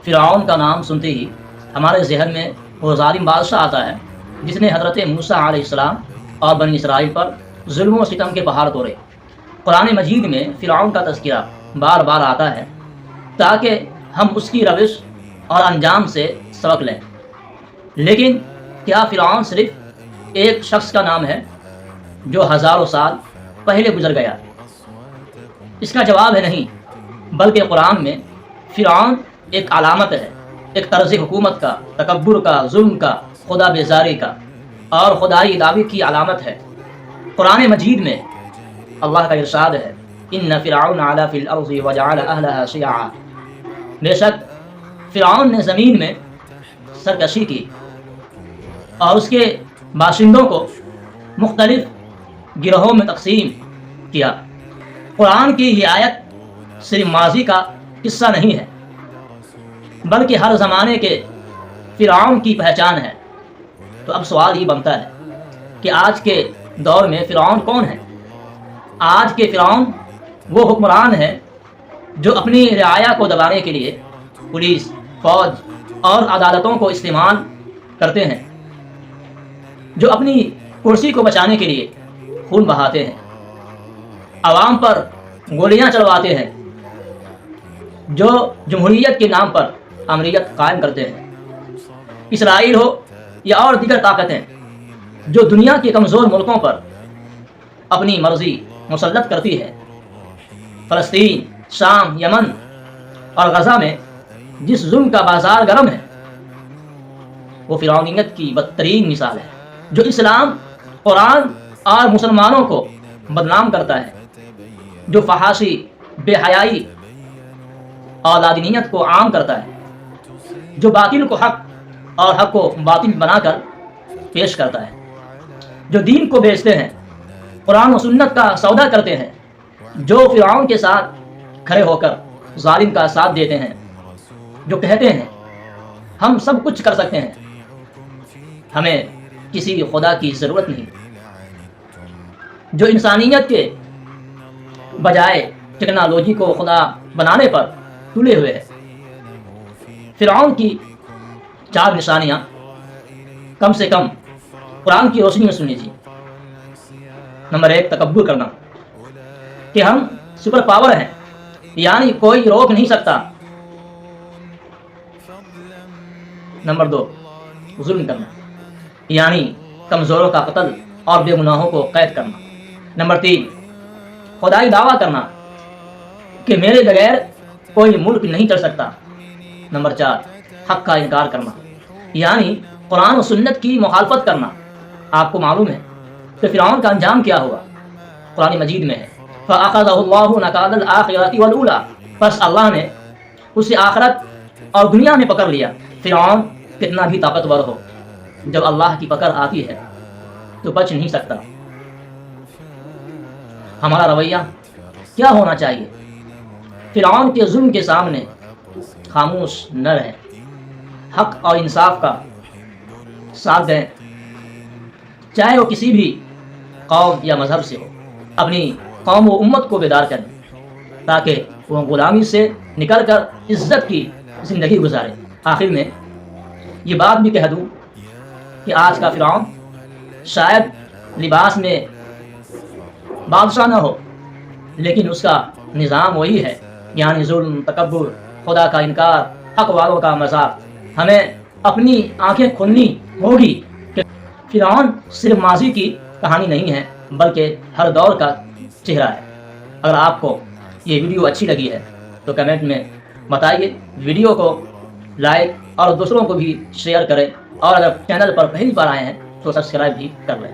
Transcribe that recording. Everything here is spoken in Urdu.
فرعون کا نام سنتے ہی ہمارے ذہن میں وہ ظالم بادشاہ آتا ہے جس نے حضرت موسیٰ علیہ السلام اور بنی اسرائیل پر ظلم و ستم کے پہاڑ توڑے۔ قرآن مجید میں فرعون کا تذکرہ بار بار آتا ہے تاکہ ہم اس کی روش اور انجام سے سبق لیں۔ لیکن کیا فرعون صرف ایک شخص کا نام ہے جو ہزاروں سال پہلے گزر گیا؟ اس کا جواب ہے نہیں، بلکہ قرآن میں فرعون ایک علامت ہے، ایک طرز حکومت کا، تکبر کا، ظلم کا، خدا بیزاری کا اور خدائی دعوی کی علامت ہے۔ قرآن مجید میں اللہ کا ارشاد ہے ان فرعون علا فی الارض وجعل اہلها شیعا، بے شک فرعون نے زمین میں سرکشی کی اور اس کے باشندوں کو مختلف گروہوں میں تقسیم کیا۔ قرآن کی یہ آیت صرف ماضی کا قصہ نہیں ہے بلکہ ہر زمانے کے فرعون کی پہچان ہے۔ تو اب سوال یہ بنتا ہے کہ آج کے دور میں فرعون کون ہے؟ آج کے فرعون وہ حکمران ہے جو اپنی رعایا کو دبانے کے لیے پولیس، فوج اور عدالتوں کو استعمال کرتے ہیں، جو اپنی کرسی کو بچانے کے لیے خون بہاتے ہیں، عوام پر گولیاں چلواتے ہیں، جو جمہوریت کے نام پر امریت قائم کرتے ہیں۔ اسرائیل ہو یا اور دیگر طاقتیں جو دنیا کے کمزور ملکوں پر اپنی مرضی مسلط کرتی ہے۔ فلسطین، شام، یمن اور غزہ میں جس ظلم کا بازار گرم ہے وہ فرعونیت کی بدترین مثال ہے، جو اسلام، قرآن اور مسلمانوں کو بدنام کرتا ہے، جو فحاشی، بے حیائی اور لادینیت کو عام کرتا ہے، جو باطل کو حق اور حق کو باطل بنا کر پیش کرتا ہے، جو دین کو بیچتے ہیں، قرآن و سنت کا سودا کرتے ہیں، جو فرعون کے ساتھ کھڑے ہو کر ظالم کا ساتھ دیتے ہیں، جو کہتے ہیں ہم سب کچھ کر سکتے ہیں، ہمیں کسی خدا کی ضرورت نہیں، جو انسانیت کے بجائے ٹیکنالوجی کو خدا بنانے پر تلے ہوئے ہیں۔ فرعون کی 4 نشانیاں کم سے کم قرآن کی روشنی میں سن لیجیے۔ نمبر 1، تکبر کرنا، کہ ہم سپر پاور ہیں، یعنی کوئی روک نہیں سکتا۔ نمبر 2، ظلم کرنا، یعنی کمزوروں کا قتل اور بے گناہوں کو قید کرنا۔ نمبر 3، خدائی دعویٰ کرنا کہ میرے بغیر کوئی ملک نہیں چل سکتا۔ نمبر 4، حق کا انکار کرنا، یعنی قرآن و سنت کی مخالفت کرنا۔ آپ کو معلوم ہے کہ فرعون کا انجام کیا ہوا؟ قرآن مجید میں ہے فَأَخَذَهُ اللَّهُ نَكَالَ الْآخِرَةِ وَالْأُولَىٰ، پس اللہ نے اسے آخرت اور دنیا میں پکڑ لیا۔ فرعون کتنا بھی طاقتور ہو، جب اللہ کی پکڑ آتی ہے تو بچ نہیں سکتا۔ ہمارا رویہ کیا ہونا چاہیے؟ فرعون کے ظلم کے سامنے خاموش نہ رہیں، حق اور انصاف کا ساتھ دیں، چاہے وہ کسی بھی قوم یا مذہب سے ہو۔ اپنی قوم و امت کو بیدار کریں تاکہ وہ غلامی سے نکل کر عزت کی زندگی گزارے۔ آخر میں یہ بات بھی کہہ دوں کہ آج کا فرعون شاید لباس میں بادشاہ نہ ہو، لیکن اس کا نظام وہی ہے، یعنی ظلم، تکبر، خدا کا انکار، حق والوں کا مذاق۔ ہمیں اپنی آنکھیں کھولنی ہوگی کہ فرعون صرف ماضی کی کہانی نہیں ہے بلکہ ہر دور کا چہرہ ہے۔ اگر آپ کو یہ ویڈیو اچھی لگی ہے تو کمنٹ میں بتائیے، ویڈیو کو لائک اور دوسروں کو بھی شیئر کریں، اور اگر چینل پر پہلی بار آئے ہیں تو سبسکرائب بھی کر لیں۔